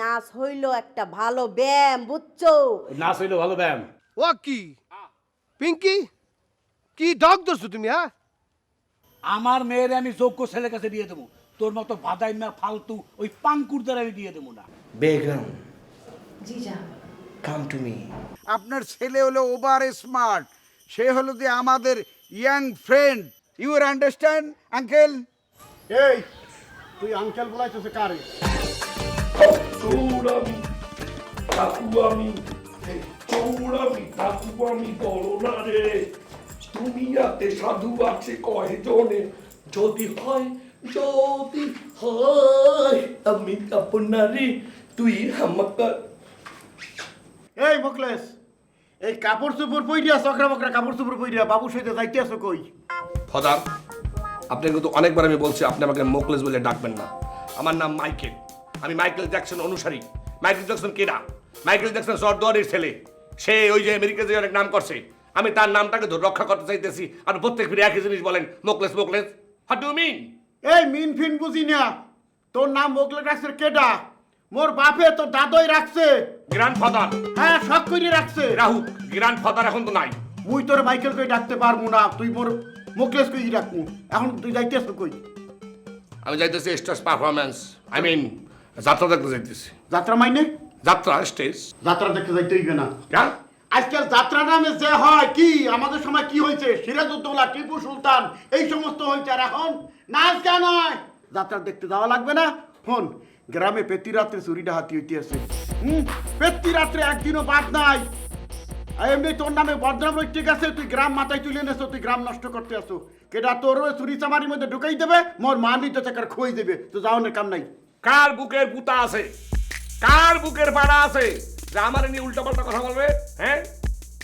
নাচ হইল একটা ভালো ব্যায়াম, বুঝছো? নাচ হইলো ভালো ব্যায়াম। ও কি পিঙ্কি কি ডগ ধরছো তুমি? হ্যাঁ, আমার মেয়ের আমি যোগ্য ছেলের কাছে বিয়ে দেবো, তোর মতো ভাদাইমা ফালতু ওই পাঙ্কুরদের আমি বিয়ে দেবো না। বেগম, জি যা come to me. আপনার ছেলে হলো ওভার স্মার্ট, সে হলো যে আমাদের young friend, you understand uncle? এই তুই আঙ্কেল বলাইতেছে কারে? চৌড়ামি ঠাকুরামি, চৌড়ামি ঠাকুরামি বলো না রে। দুনিয়াতে সাধু আছে কয়জনে, যদি হয় যদি হয় আমি আপনারই তুই আমাকে। এই মোকলেস, এই কাপড় চোপড় পইরিয়া চকরা বকরা কাপড় চোপড় পইরিয়া বাবুর সাথে যাইতে আছো কই? ফাদার, আপনি কিন্তু অনেকবার আমি বলছি আপনি আমাকে মোকলেস বলে ডাকবেন না। আমার নাম মাইকেল, আমি মাইকেল জ্যাকসন অনুসারী। মাইকেল জ্যাকসন কেডা? মাইকেল জ্যাকসন জর্দারের ছেলে, সে ওই যে আমেরিকাতে অনেক নাম করছে। আমি তার নামটাকে রক্ষা করতে চাইতেছি, আর প্রত্যেক ফিরে একই জিনিস বলেন, Mokles Mokles. What do mean? এই মিন ফিন বুঝি না, তোর নাম মোকলেস রাখছে কেডা? মোর বাপে তোর দাদই রাখছে। গ্র্যান্ডফাদার। হ্যাঁ, শখ করে রাখছে। রাহু, গ্র্যান্ডফাদার এখন তো নাই। মুই তোর মাইকেল কই ডাকতে পারবো না, তুই মোর মোকলেস কই ডাকমু। এখন তুই যাইতে আছো কই? আমি যাইতেছি স্টেজ পারফরমেন্স, আই মিন যাত্রা দেখতে যাইতেছি। যাত্রা মাইনে? যাত্রা স্টেজ। যাত্রা দেখতে যাইতে হইবে না। কেন? আজকাল যাত্রা নামে যে হয় কি, আমাদের সময় কি হয়েছে, সিরাজউদ্দৌলা, টিপু সুলতান এই সমস্ত হয়েছে। আর এখন নাচ গান হয়, যাত্রা দেখতে যাওয়া লাগবে না। ফোন গ্রামে পেতি রাত্রে চুরি ডাহাতি হইতে আছে। পেতি রাত্রে একদিনও বাদ নাই। আর এমনি তোর নামে বদনাম রই, ঠিক আছে, তুই গ্রাম মাথায় তুলে নেছো, তুই গ্রাম নষ্ট করতে আসো। কেডা তোর ওই চুরি চামারির মধ্যে ঢুকাই দেবে, মোর মা নিতে চাকার খোয়াই দেবে, তো যাওয়ানোর কাম নাই। কার বুকের পুতা আছে, কার বুকের পাড়া আছে যে আমার নিয়ে উল্টাপাল্টা কথা বলবে? হ্যাঁ,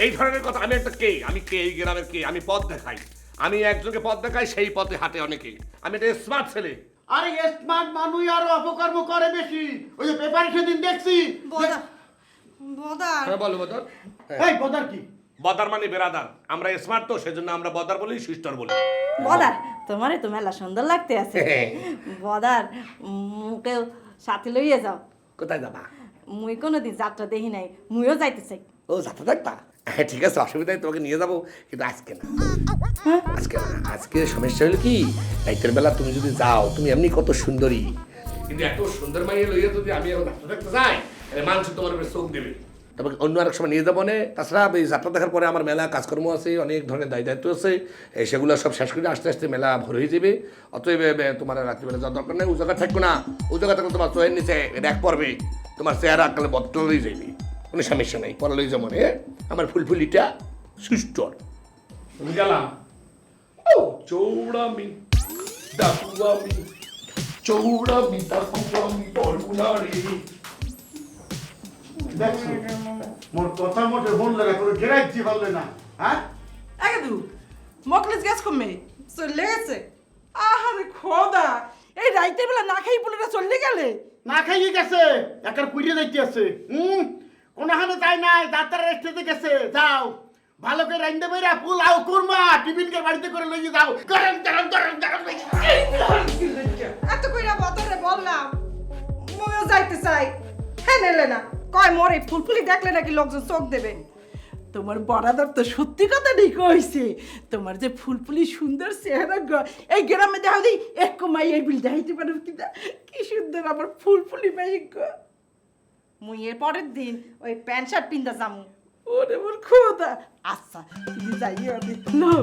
এই ধরনের কথা। আমি একটা কে, আমি কে, এই গ্রামের কে? আমি পথ দেখাই, আমি একজনকে পথ দেখাই, সেই পথে হাঁটে অনেকে। আমি একটা স্মার্ট ছেলে। আরে স্মার্ট মানুষ আরো অপকর্ম করে বেশি। ওই যে পেপারে সেদিন দেখছি। বদার হ্যাঁ বলো বদর। এই বদার কি? বদার মানে বেরাদার, আমরা স্মার্ট তো সেজন্য আমরা বদার বলি, সিস্টার বলি। বদার, তোমারে তো মেলা সুন্দর লাগতে আছে। বদার, মুকেও সাথে লইয়ে যাও। কোথায় যাবা? মুই কোনোদিন যাত্রা দেখি নাই, মুইও যাইতে চাই। ও যাত্রা দেখবা? হ্যাঁ ঠিক আছে, অসুবিধায় তোমাকে নিয়ে যাবো, কিন্তু আজকে না। আজকে না, আজকে সমস্যা হলো কি, রাইতের বেলা তুমি যদি যাও, তুমি এমনি কত সুন্দরী, কিন্তু এত সুন্দর মাইয়ে লইয়া যদি আমি এখন যাত্রা দেখতে যাই, তাহলে মানুষ তোমার উপরে চোখ দেবে। তারপর অন্য আরেক সময় নিয়ে যাবো না। তাছাড়া এই যাত্রা দেখার পরে আমার মেলা কাজকর্ম আছে, অনেক ধরনের দায়িত্ব আছে, সেগুলো সব শেষ করে আস্তে আস্তে মেলা ভরে হয়ে যাবে। অতএব তোমার রাত্রিবেলা যাওয়ার দরকার নেই। ও জায়গা থাকবো না, ও জায়গা থাকলে তোমার চোখের নিচে র্যাক পড়বে, তোমার চেহারা আকালে বদলেই যাইবে, কোনো সমস্যা নেই। পরে লই যাবো আমার ফুলফুলিটা সুস্থর। আমি গেলাম। ও চৌড়ামি ডাকুয়ামি, চৌড়ামি ডাকুয়ামি বলবো রে। দেখছো মোর কথা মোটে বললে না, কোনো গেরাইছি বললে না। হ্যাঁ, আগে দু মকলেস গ্যাস কমে চলে গেছে। আহারে খোদা, এই রাইতের বেলা না খাই পুলিটা চলে গেলে। না খাইয়ে গেছে, একার পুড়িয়ে যাইতে আছে। কোনখানে যাই নাই, ডাক্তার রেস্টেতে গেছে। যাও ভালো করে রাইন্দে বেরা পোলাও কুরমা টিফিনকে বাড়িতে করে লইয়ে যাও। গরম গরম গরম গরম। এত কইরা বতরে বললাম মইও যাইতে চাই, হ্যাঁ নেলে না। কয় মরে ফুলফুলি দেখলে নাকি লোকজন চোখ দেবে। তোমার বরাদর তো সত্যি কথা ঠিক হয়েছে। তোমার যে ফুলফুলি সুন্দর চেহারা, এই গ্রামে দেখা দিই এক মাই এই বিল দেখাইতে পারো কিনা, কি সুন্দর আমার ফুলফুলি মাই। মুই এর পরের দিন ওই প্যান্ট শার্ট পিন্দা যামু। ওরে মোর খোদা। আচ্ছা তুমি যাইও না।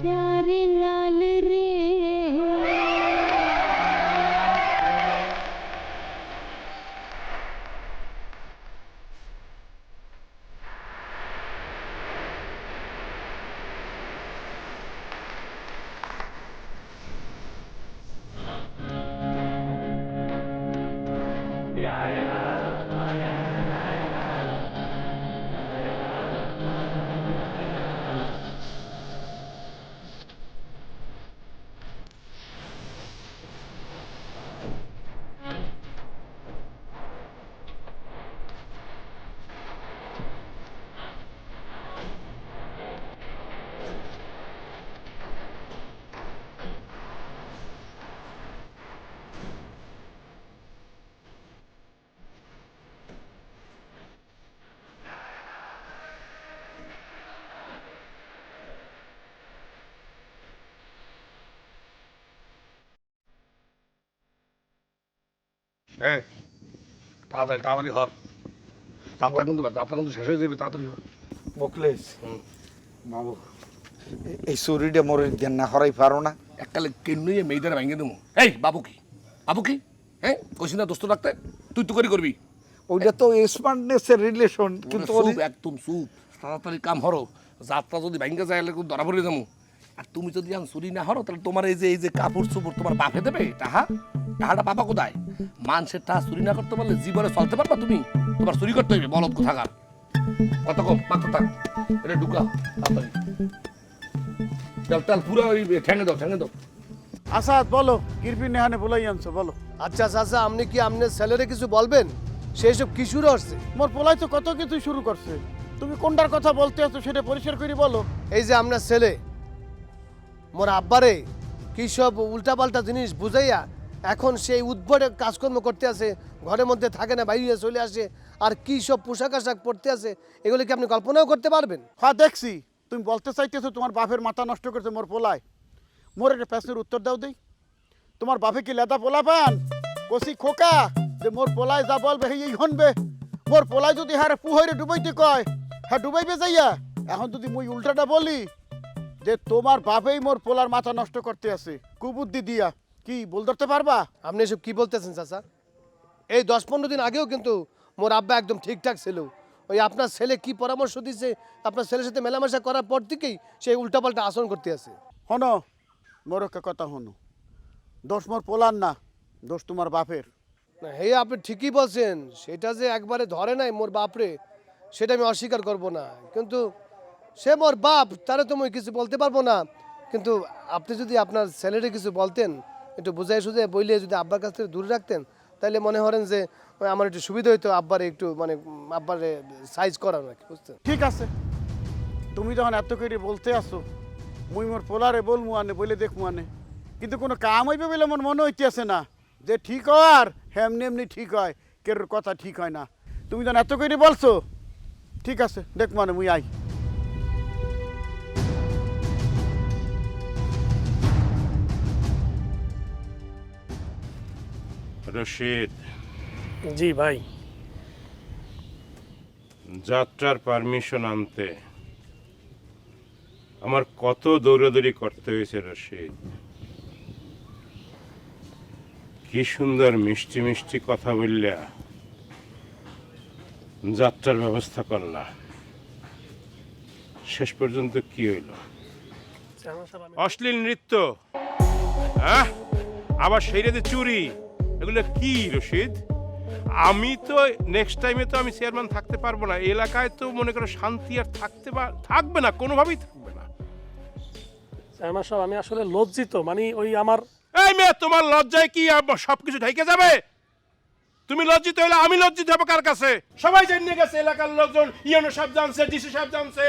प्यारे लाल रे Yeah. হ্যাঁ তাড়াতাড়ি তাড়াতাড়ি হর যাত্রা কিন্তু শেষ হয়ে যাবে তাড়াতাড়ি হর মুকলেশ বাবু এই চুরিটা মরে জ্ঞান না হরাই পারো না? এককালে কেন্নই মেয়েদের ভেঙে দেবো। এই বাবু কি হ্যাঁ কইছি না দোস্ত রাখতে, তুই তো করবি। ওইটা তো স্মার্টনেসের রিলেশন, কিন্তু চুপ একদম চুপ, তাড়াতাড়ি কাম হরো। যাত্রা যদি ভেঙে যায় এলে ধরা পড়ে যাবো। আর তুমি যদি এখন চুরি না হরো তাহলে তোমার এই যে কাপড় চোপড় তোমার বাপে দেবে টাহাটা পাপা কোথায়? মানুষের টাকা চুরি না করতে পারলে জীবনে চলতে পারবা তুমি? তোমার চুরি করতে হইবে, বলদ কোথাকার। কত কম মাত্র থাক, এটা ঢুকা তাড়াতাড়ি। তেল পুরো ওই ঠেঙে দাও। আসাদ বলো, কিরপি নেহানে বলাই আনছো বলো। আচ্ছা চাচা, আপনি কি আপনার ছেলেরে কিছু বলবেন? সেই সব কি শুরু হচ্ছে? মোর পোলাই তো কত কিছু শুরু করছে, তুমি কোনটার কথা বলতে আছো সেটা পরিষ্কার করে বলো। এই যে আপনার ছেলে মোর আব্বারে কি সব উল্টাপাল্টা জিনিস বুঝাইয়া এখন সেই উদ্ভট কাজকর্ম করতে আছে, ঘরের মধ্যে থাকে না, বাইরে চলে আসে, আর কি সব পোশাক আশাক পরতে আছে, এগুলো কি আপনি কল্পনাও করতে পারবেন? হ্যাঁ দেখছি, তুমি বলতে চাইতেছো তোমার বাপের মাথা নষ্ট করছে মোর পোলায়। মোর একটা প্রশ্নের উত্তর দাও দেই, তোমার বাপে কি লেদা পোলা পান কষি খোকা যে মোর পোলায় যা বলবে এই হনবে? মোর পোলায় যদি হ্যাঁ পুহরে ডুবাইতে কয় হ্যাঁ ডুবাইবে যাইয়া। এখন যদি মুই উল্টাটা বলি যে তোমার বাপেই মোর পোলার মাথা নষ্ট করতে আছে কুবুদ্ধি দিয়া, কি বল ধরতে পারবা? আপনি এসব কি বলতেছেন চাচা? এই 10-15 দিন আগেও কিন্তু মোর আব্বা একদম ঠিকঠাক ছিল। ওই আপনার ছেলে কি পরামর্শ দিচ্ছে, আপনার ছেলের সাথে মেলামেশা করার পর থেকেই সেই উল্টাপাল্টা আচরণ করতে আছে। হনো মোর একটা কথা হনো, দোষ মোর পোলার না, দোষ তোমার বাপের। না হে, আপনি ঠিকই বলছেন, সেটা যে একবারে ধরে নাই মোর বাপরে সেটা আমি অস্বীকার করব না, কিন্তু সে মোর বাপ, তারে তো আমি কিছু বলতে পারবো না। কিন্তু আপনি যদি আপনার ছেলেরে কিছু বলতেন, একটু বুঝাই সুঝে বইলে যদি আব্বার কাছ থেকে দূরে রাখতেন, তাহলে মনে করেন যে আমার একটু সুবিধা হইতো আব্বারে একটু মানে আব্বারে সাইজ করার আর কি, বুঝতেন? ঠিক আছে, তুমি যখন এত করে বলতে আসো মুই মোর পোলারে বলমু আনে বলে দেখমু আনে, কিন্তু কোনো কাম হইবে বলে আমার মনে হইতেছে না যে ঠিক হয়। আর এমনি এমনি ঠিক হয়, কের কথা ঠিক হয় না। তুমি যখন এত করে বলছো, ঠিক আছে দেখমু আনে মুই আই। রশিদ, জি ভাই। যাত্রার পারমিশন আনতে আমার কত দৌড়াদৌড়ি করতে হয়েছে রশিদ। কি সুন্দর মিষ্টি মিষ্টি কথা বললা যাত্রার ব্যবস্থা করলা, শেষ পর্যন্ত কি হইল? অশ্লীল নৃত্য, হ্যাঁ, আবার সেই রাতে চুরি, এগুলো কি রশিদ? আমি তো নেক্সট টাইমে তো আমি চেয়ারম্যান থাকতে পারবো না, এলাকায় তো মনে করো শান্তি আর থাকবে না, কোনোভাবেই থাকবে না। চেয়ারম্যান সাহেব, আমি আসলে লজ্জিত, মানে ওই আমার এই মেয়ে, তোমার লজ্জায় কি সবকিছু ঢেকে যাবে? তুমি লজ্জিত হলে আমি লজ্জিত হবো কার কাছে? সবাই জেনে গেছে, এলাকার লোকজন, ইউনো সাহেব জানছে, ডিসি সাহেব জানছে,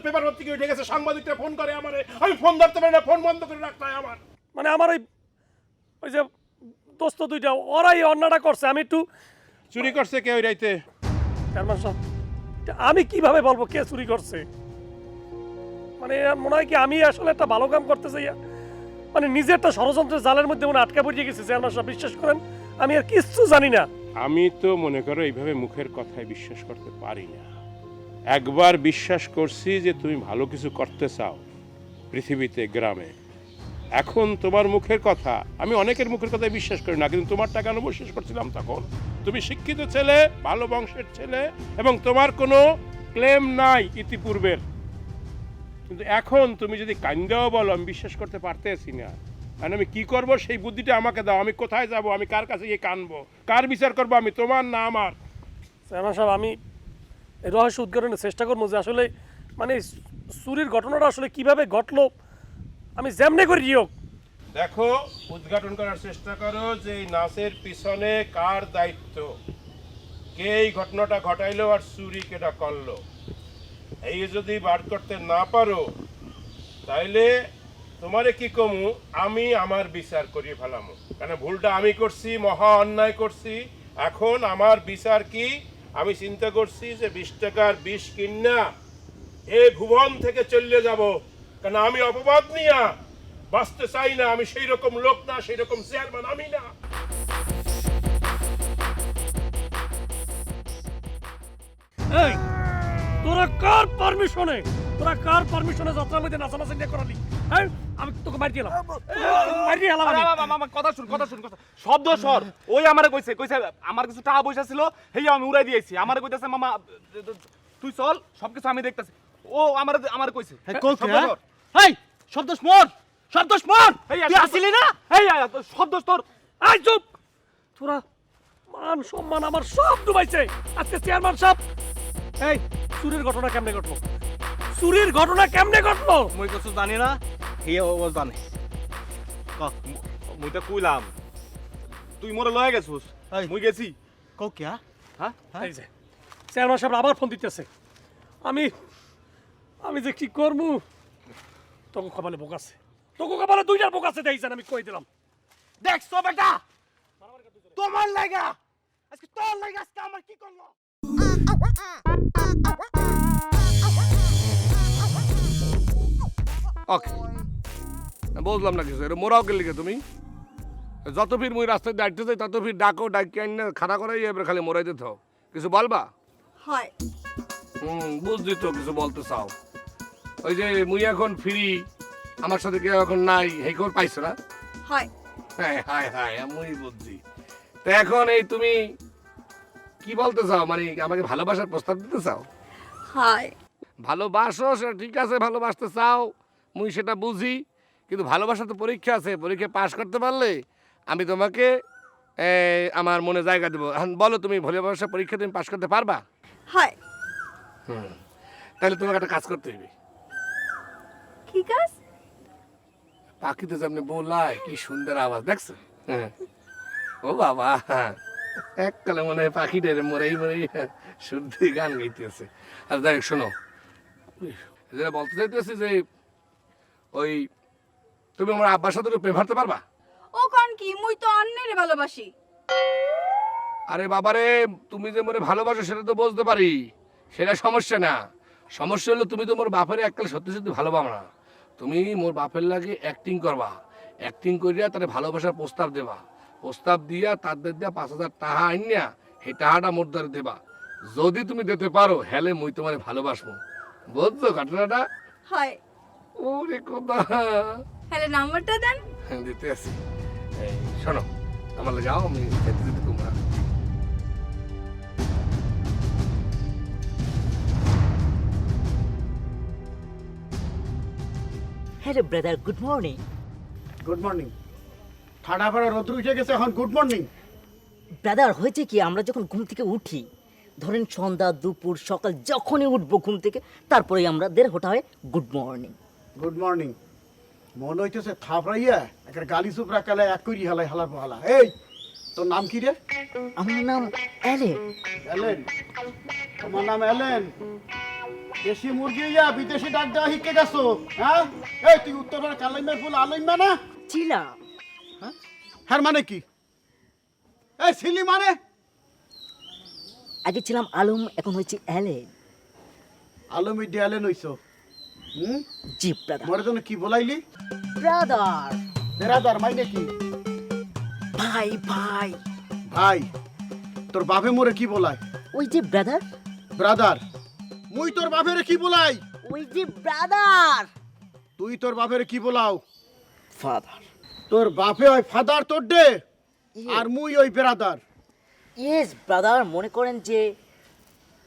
পেপার পত্রিকা উঠে গেছে, সাংবাদিকরা ফোন করে আমারে, আমি ফোন ধরতে পারি না, ফোন বন্ধ করে রাখতে হয় আমার। মানে আমার ওই যে দোস্ত দুইটা, ওরাই অন্যটা করছে, আমি একটু চুরি করছে কে ওই রাইতে? চেয়ারম্যান সাহেব, আমি কিভাবে বলবো কে চুরি করছে? মানে মনে হয় কি আমি আসলে একটা ভালো কাম করতে চাই, মানে নিজে একটা ষড়যন্ত্রের জালের মধ্যে মনে আটকা পড়ে গেছে। চেয়ারম্যান সাহেব বিশ্বাস করেন, আমি আর কিচ্ছু জানি না। আমি তো মনে করো এইভাবে মুখের কথায় বিশ্বাস করতে পারি না। একবার বিশ্বাস করছি যে তুমি ভালো কিছু করতে চাও পৃথিবীতে, গ্রামে। এখন তোমার মুখের কথা, আমি অনেকের মুখের কথায় বিশ্বাস করি না, কিন্তু তোমারটা কেন বিশ্বাস করছিলাম তখন? তুমি শিক্ষিত ছেলে, ভালো বংশের ছেলে, এবং তোমার কোনো ক্লেম নাই ইতিপূর্বের। কিন্তু এখন তুমি যদি কান্দাও বলো, আমি বিশ্বাস করতে পারতেছি না। আর আমি কি করব সেই বুদ্ধিটা আমাকে দাও। আমি কোথায় যাব? আমি কার কাছে গিয়ে কানবো? কার বিচার করবো? আমি তোমার না আমার? চেয়ারম্যান সাহেব, আমি এই রহস্য উদ্ঘাটনের চেষ্টা করবো যে আসলে মানে চুরির ঘটনাটা আসলে কিভাবে ঘটলো, আমি যেমনে করি হোক। দেখো, উদ্ঘাটন করার চেষ্টা করো যে এই নাচের পিছনে কার দায়িত্ব, কে এই ঘটনাটা ঘটাইলো আর চুরি কেটা করলো। এই যদি বার করতে না পারো, তাইলে তোমারে কি কমু, আমি আমার বিচার করিয়ে ফেলামু। কারণ ভুলটা আমি করছি, মহা অন্যায় করছি। এখন আমার বিচার কি? আমি চিন্তা করছি যে 20 টাকার বিষ কিনা এই ভুবন থেকে চলে যাব, কারণ আমি অপবাদ নিয়া বাঁচতে চাই না। আমি সেই রকম লোক না, সেই রকম চেয়ারম্যান আমি না। এই তোরা কার পারমিশনে যাত্রার মধ্যে নাচানাচি নিয়ে করালি? হ্যাঁ আমি তোকে মারি দিলাম, মারি দিলাম আমি। কথা শুন শব্দ স্বর ওই আমারে কইছে আমার কিছু টাকা পয়সা ছিল হেই আমি উড়াই দিয়েছি। আমারে কইতাছে মামা তুই চল সবকিছু আমি দেখতাছি। ও আমারে কইছে এই শব্দস মোর তুই আসিলি না? এই শব্দ তোর এই চুপ! তোরা মান সম্মান আমার সব ডুবাইছে আজকে চেয়ারম্যান সাহেব। এই চুরির ঘটনা কেমনে ঘটলো? মই কিছু জানি না, হে ও জানে। মুই তো কইলাম তুই মোরে লয়ে গেছিস, মুই গেছি কিয়া? হ্যাঁ এই যে চেয়ারম্যান সাহেব আবার ফোন দিতেছে। আমি যে কি করবো? তোকে কপালে বোক আছে, তোকে কপালে দুইটার বোক আছে, দেখছেন আমি কই দিলাম। দেখছো বেটা তোমার লাগা আজকে তোর লাগা আজকে আমার কি করলো? ওকে বুঝলাম না কিছু। এটা মোরাও কে লিখে তুমি যত ফির মুই রাস্তায় ডাকতে যাই তত ফির ডাকো ডাকি আইন খাড়া করাই এবার খালি মোরাই দিতে হও। কিছু বলবা? হয় বুঝলি তো কিছু বলতে চাও। ওই যে মুই এখন ফ্রি, আমার সাথে কেউ এখন নাই, এই খবর পাইছো না? হয় হ্যাঁ হায় হায় মুই বুঝছি। তো এখন এই তুমি কি বলতে চাও, মানে আমাকে ভালোবাসার প্রস্তাব দিতে চাও? হয় ভালোবাসো সেটা ঠিক আছে, ভালোবাসতে চাও মুই সেটা বুঝি, কিন্তু ভালোবাসা তো পরীক্ষা আছে, পরীক্ষা পাশ করতে পারলে আমি তোমাকে আমার মনে জায়গা দেবো। এখন বলো তুমি ভালোবাসা পরীক্ষা তুমি পাশ করতে পারবা? হয় তাহলে তোমাকে একটা কাজ করতে হবে। কি কাজ? পাখিতে যেমনি বলাই কি সুন্দর আওয়াজ দেখছো? ও বাবা এককালে মনে হয় পাখিটারে মরেই শুদ্ধ গান গাইতেছে। আর দেখ শোনো, যেটা বলতে চাইতেছি যে ওই তুমি আমার আব্বার সাথে প্রেম হারতে পারবা? ও কোন কি, মুই তো অন্যের ভালোবাসি। আরে বাবারে তুমি যে মনে ভালোবাসো সেটা তো বুঝতে পারি, সেটা সমস্যা না। সমস্যা হলো তুমি তো মোর বাপের এককালে সত্যি সত্যি ভালোবাসো না। তুমি মোর বাপের লাগে অ্যাক্টিং করবা, অ্যাক্টিং করিয়া তার ভালোবাসার প্রস্তাব দেবা, প্রস্তাব দিয়া তাদের দিয়া 5,000 টাকা আইনিয়া সেই টাকাটা মোর দ্বারা দেবা। যদি তুমি দিতে পারো হেলে মুই তোমার ভালোবাসবো, বুঝছো ঘটনাটা? হয় ওরে কোথা হ্যালো, নাম্বারটা দেন। দিতে আছি। এই শোনো আমার যাও, আমি যেতে যেতে তোমরা hello brother, good morning. Good morning. ঠাডা ফাড়া রোদ উঠে গেছে, এখন গুড মর্নিং। ব্রাদার হয়েছে কি, আমরা যখন ঘুম থেকে উঠি, ধরেন সন্ধ্যা দুপুর সকাল যখনই উঠবো ঘুম থেকে, তারপরে আমাদের ওটা হয় গুড মর্নিং। গুড মর্নিং মনে হইতেছে থাপড়াইয়া একটা গালি সুপরা কালে এক করি হালাই হালার বহালা। এই তোর নাম কি রে? আমার নাম অ্যালেন। এলেন? তোমার নাম এলেন? দেশি মুরগি ইয়া বিদেশি ডাক দেওয়া শিখে গেছো? হ্যাঁ এই তুই উত্তরবার কালাইমের ফুল আলাইমা না ছিলাম। হ্যাঁ মানে কি? এই ছিলি মানে? আগে ছিলাম আলম, এখন হয়েছে অ্যালেন। আলম ইডি এলেন হইছো? জি ব্রাদার। মোর জন্য কি বলাইলি? ব্রাদার। বেরাদার মাইনে কি? ভাই ভাই ভাই। তোর বাপে মোরে কি বলায়? ওই যে ব্রাদার। ব্রাদার? মুই তোর বাপেরে কি বলাই? ওই যে ব্রাদার। তুই তোর বাপেরে কি বলাও? ফাদার। তোর বাপে ওই ফাদার তোর দে, আর মুই ওই ব্রাদার। ইয়েস ব্রাদার, মনে করেন যে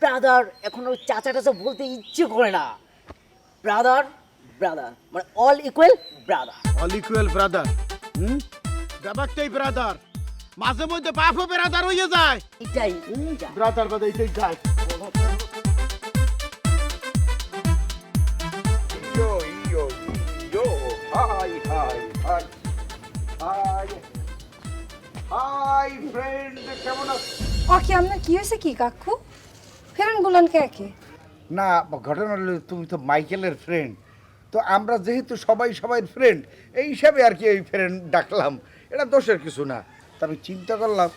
ব্রাদার এখন ওই চাচা টাচা বলতে ইচ্ছে করে না। ব্রাদার ব্রাদার মানে all equal brother. All equal brother. ব্যাপারটাই ব্রাদার, মাঝে মধ্যে বাপও ব্রাদার হয়ে যায়। এটাই ব্রাদার বাদে এটাই যায়। হাই ফ্রেন্ড, কেমন আছো? ওকে, আপনার কি হয়েছে কি কাকু? ফেরেন গুলান কে? না ঘটনা হলো তুমি তো মাইকেলের ফ্রেন্ড, তো আমরা যেহেতু সবাই ফ্রেন্ড এই হিসাবে আর কি এই ফ্রেন্ড ডাকলাম, এটা দোষের কিছু না। তা আমি চিন্তা করলাম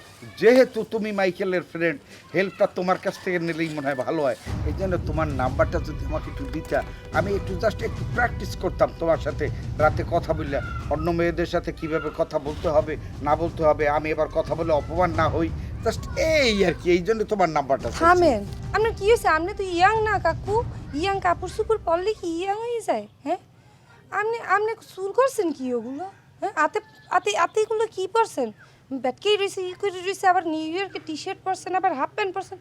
যেহেতু তুমি মাইকেলের ফ্রেন্ড, হেল্পটা তোমার কাছ থেকে নিলেই মনে হয় ভালো হয়। এই জন্য তোমার নাম্বারটা যদি আমাকে একটু দিতা, আমি জাস্ট একটু প্র্যাকটিস করতাম তোমার সাথে রাতে কথা বললে, অন্য মেয়েদের সাথে কিভাবে কথা বলতে হবে না বলতে হবে, আমি এবার কথা বলে অপমান না হই, জাস্ট এই আর কি, এই জন্য তোমার নাম্বারটা চাইছি। থামেন, আপনার কি হয়েছে? আপনি তো ইয়াং না কাকু, ইয়াং কাপড় চুপড় পরলে কি ইয়াং হয়ে যায়? হ্যাঁ, আপনি চুল করছেন কি ওগুলো? হ্যাঁ, এগুলো কি পরছেন? ব্যাটকেই রয়েছে, ই করে রয়েছে, আবার নিউ ইয়র্কের টি শার্ট পরছেন, আবার হাফ প্যান্ট পরছেন।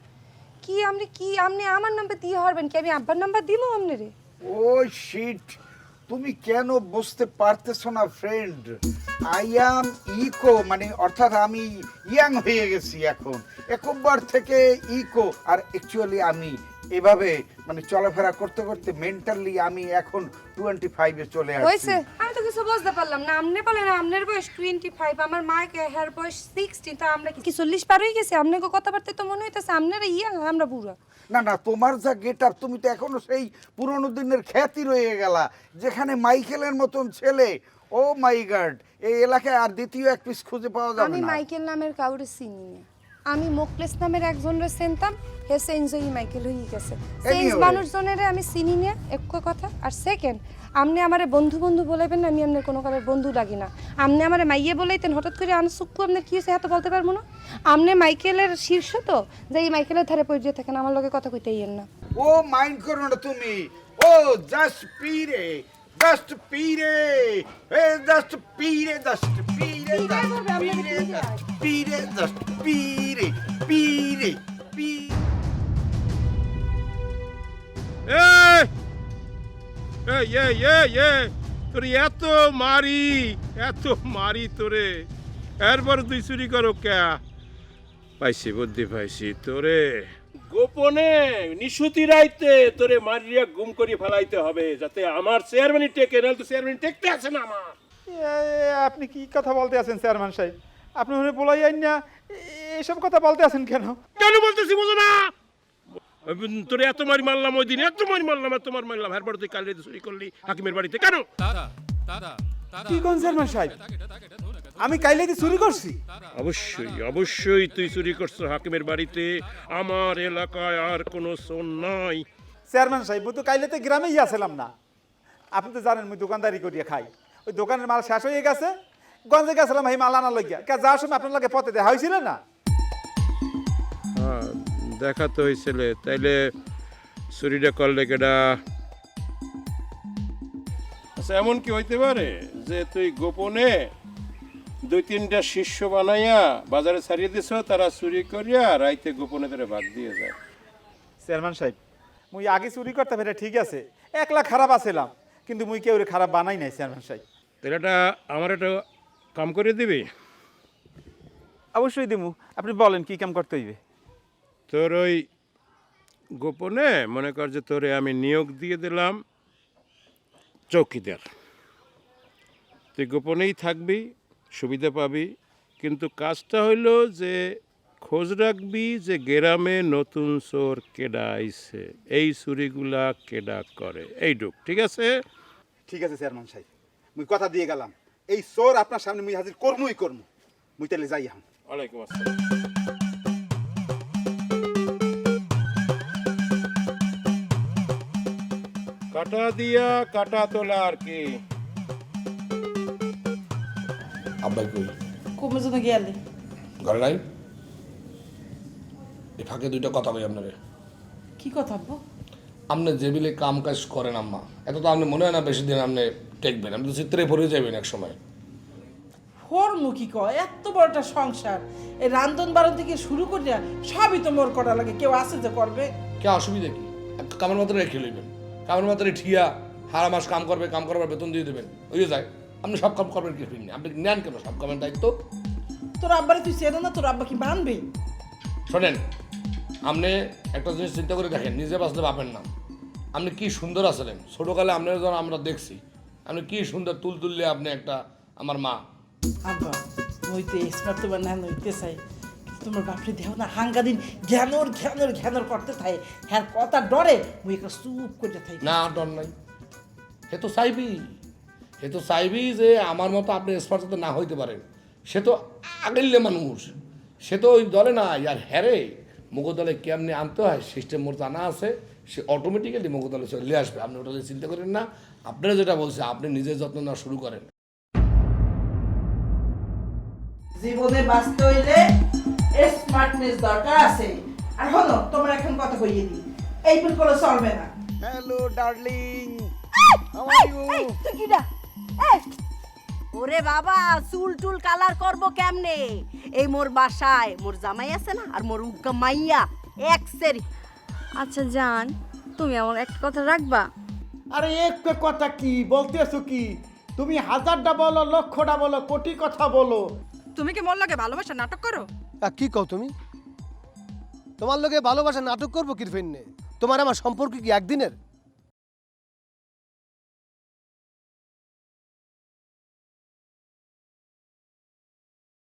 আপনি আমার নাম্বার দিয়ে হারবেন কি? আমি আব্বার নাম্বার দিব আপনারে? ও শিট, তুমি কেন বুঝতে পারতেছো না ফ্রেন্ড? আই অ্যাম ইকো, মানে অর্থাৎ আমি ইয়াং হয়ে গেছি এখন, একবার থেকে ইকো। আর অ্যাকচুয়ালি আমি এভাবে মানে চলাফেরা করতে করতে মেন্টালি আমি এখন 25-এ চলে আসছি। হয়েছে, আমি তো কিছু বুঝতে পারলাম না। আপনি বলেন আপনার বয়স 25, আমার মায়ের হের বয়স 60, তা আমরা কি 40 পার হয়ে গেছি? আপনাকে কথাবার্তা তো মনে হইতেছে আপনারা ইয়াং, আমরা বুড়া। না না, তোমার যা গেট আপ, তুমি তো এখনো সেই পুরোনো দিনের খ্যাতি রয়ে গেলা, যেখানে মাইকেলের মতন ছেলে, ও মাই গড, এই এলাকায় আর দ্বিতীয় এক পিস খুঁজে পাওয়া যাবে আমি না। মাইকেল নামের কাউরে চিনি না। আমি মোকলেস নামের একজনরে চিনতাম, হে চেঞ্জই মাইকেল হয়ে গেছে। চেঞ্জ মানুষজনের আমি চিনি না, এক কথা। আর সেকেন্ড, আপনি আমারে বন্ধু বন্ধু বলাইবেন না, আমি আপনার কোনো কালের বন্ধু লাগি না। আপনি আমারে মাইয়ে বলাইতেন, হঠাৎ করে আনসুক্কু আপনার কি হয়েছে এত বলতে পারবো না। আপনি মাইকেলের শীর্ষ তো, যে এই মাইকেলের ধারে পড়ে থাকেন, আমার লগে কথা কইতে ইয়েন না। ও মাইন্ড করো না তুমি, ও জাস্ট পিরে, জাস্ট পিরে, এ জাস্ট পিরে, জাস্ট পিরে, জাস্ট পিরে, জাস্ট পিরে, জাস্ট পিরে, পিরে, পিরে। তোর এত মারি তোরে, এরপর তুই চুরি করো কে? পাইছি, বুদ্ধি পাইছি তোরে। গোপনে নিশুতি রাইতে তোরে মারিয়া গুম করে ফেলাইতে হবে, যাতে আমার চেয়ারম্যানই টেকে, নাহলে তো চেয়ারম্যান টেকতে আছে না আমার। আপনি কি কথা বলতে আছেন চেয়ারম্যান সাহেব? আপনি মনে বলাই না, এইসব কথা বলতে আছেন কেন? কেন বলতেছি বোঝো না? তোরে এত মারলাম ওই দিন, এত মারলাম, এরপর তুই কাল রাতে চুরি করলি হাকিমের বাড়িতে কেন? কি কোন চেয়ারম্যান সাহেব, আমি কাইলে চুরি করছি? অবশ্যই তুই চুরি করছো হাকিমের বাড়িতে। আমার এলাকায় আর কোনো চোর নাই। চেয়ারম্যান সাহেব, মুই তো কাইলেতে গ্রামেই আসলাম না। আপনি তো জানেন মুই দোকানদারি করিয়া খাই, ওই দোকানের মাল শেষ হয়ে গেছে, গঞ্জে গেছিলাম এই মাল আনা লইয়া। যাওয়ার সময় আপনার লাগে পথে দেখা হয়েছিল না? হ্যাঁ, দেখা তো হয়েছিল। তাইলে চুরিটা করলে কেডা? আচ্ছা, এমন কি হইতে পারে যে তুই গোপনে 2-3টা শিষ্য বানাইয়া বাজারে ছাড়িয়ে দিছ, তারা চুরি করিয়া রাইতে গোপনে তারা ভাগ দিয়ে যায়? চেয়ারম্যান সাহেব, মুই আগে চুরি করতে পেরে ঠিক আছে, একলা খারাপ আছিলাম, কিন্তু মুই কেউ খারাপ বানাই নাই চেয়ারম্যান সাহেব। তাহলে আমার একটা কাম করে দিবি? অবশ্যই দিমু, আপনি বলেন কি কাম করতে হইবে? তোর ওই গোপনে মনে কর যে তোরে আমি নিয়োগ দিয়ে দিলাম চৌকিদার। তুই গোপনেই থাকবি, সুবিধা পাবি, কিন্তু কাজটা হইলো যে খোঁজ রাখবি যে গ্রামে নতুন চোর কেডা আইছে, এই চুরিগুলা কেডা করে, এইটুক। ঠিক আছে? ঠিক আছে চেয়ারম্যান সাহেব, মুই কথা দিয়ে গেলাম, এই চোর আপনার সামনে মুই হাজির করমুই করমু। মুই তাহলে যাই এখন। ওয়ালাইকুম আসসালাম। কাটা দিয়া কাটা তোলা আর কি। আব্বাই কই? কমে জন্য গেলে ঘরে নাই? এই ফাঁকে দুইটা কথা কই আপনারে। কি কথা আব্বু? আপনি যে বিলে কাম কাজ করেন আম্মা, এত তো আপনি মনে হয় না বেশি দিন আপনি টেকবেন, আপনি তো চিত্রে পড়ে যাবেন এক সময়। মুখী কয় এত বড়টা সংসার, এই রান্ধন বাড়ন থেকে শুরু করিয়া সবই তো মোর করা লাগে, কেউ আছে যে করবে? কে অসুবিধা কি? কামের মাত্রা রেখে লইবেন, কামের মাত্রা ঠিয়া হারা মাস কাম করবে, বেতন দিয়ে দেবেন, ওই যায়। আপনি সব কাম করবেন কি না? আপনি নেন কেন সব কামের দায়িত্ব? তোর আব্বারে তুই চেনো না? তোর আব্বা কি মানবে? শোনেন, আপনি একটা জিনিস চিন্তা করে দেখেন, নিজে বাঁচলে বাপের নাম। আপনি কি সুন্দর আছিলেন ছোটকালে, আপনার যখন আমরা দেখছি, আপনি কি সুন্দর তুললে আপনি একটা আমার মা। আব্বা হইতে স্মার্ট তোমার না হইতে চাই, তোমার বাপরে দেহ না হাঙ্গাদিন ঘ্যানোর করতে থাকে, হ্যাঁ কথা ডরে মুই একটা চুপ করে থাকি। না, ডর নাই। হে তো চাইবি যে আমার মতো আপনি স্পর্শ না হইতে পারেন। সে তো আগেলে মানুষ, সে তো ওই দলে না। আর হ্যারে মুগদলে কেমনি আনতে হয় সিস্টেম মোর জানা আছে, সে অটোমেটিক্যালি মুগদলে চলে আসবে। আপনি ওটা চিন্তা করেন না। আপনারা যেটা বলছে, আপনি নিজের যত্ন নেওয়া শুরু করেন। জীবনে বাঁচতে হইলে স্মার্টনেস দরকার আছে। আর হলো তোমার এখন কথা কইয়ে দিই, এই ভুল করে চলবে না। হ্যালো ডার্লিং, হাউ এই, আর ইউ? এই, তুই কিডা? এই, ওরে বাবা, চুল টুল কালার করব কেমনে? এই মোর বাসায় মোর জামাই আছে না, আর মোর উগ্গা মাইয়া এক্সের। আচ্ছা জান, তুমি আমার একটা কথা রাখবা? আরে এক কথা কি বলতেছো কি? তুমি হাজারটা বলো, লক্ষটা বলো, কোটি কথা বলো। তুমি কি মোর লগে ভালোবাসা নাটক করো? কি কও তুমি? তোমার লগে ভালোবাসা নাটক করবো কি ফেননে? তোমার আমার সম্পর্ক কি একদিনের?